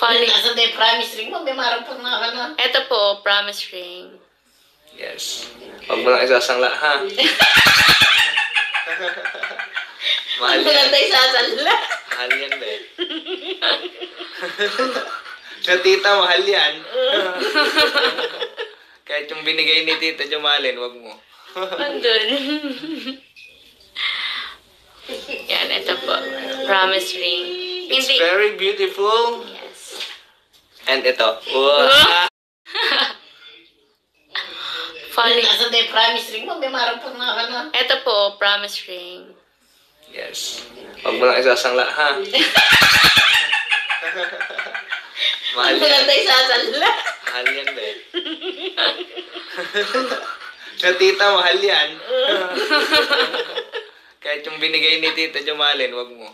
Falling. Nasaan tayo promise ring mo? May marapot na ka na. Ito po, promise ring. Yes. Huwag mo lang isasangla, ha? Mahal Ano lang yan. tayo sasanla? Mahal yan, be. Sa tita, mahal yan. Kahit yung binigay ni Tita Jumalin, wag mo. Andun. Yan, ito po. Promise ring. It's Hindi. very beautiful. Yes. And ito. Wow. Falling. Nasaan tayo promise ring mo? May marapot na ka na. Ito po, promise ring. Yes. Huwag mo lang isasangla, ha? Mahal Ano lang yan. tayo sasanla? Mahal yan, be. Sa tita, mahal yan. Kahit yung binigay ni Tita Jumalin, wag mo.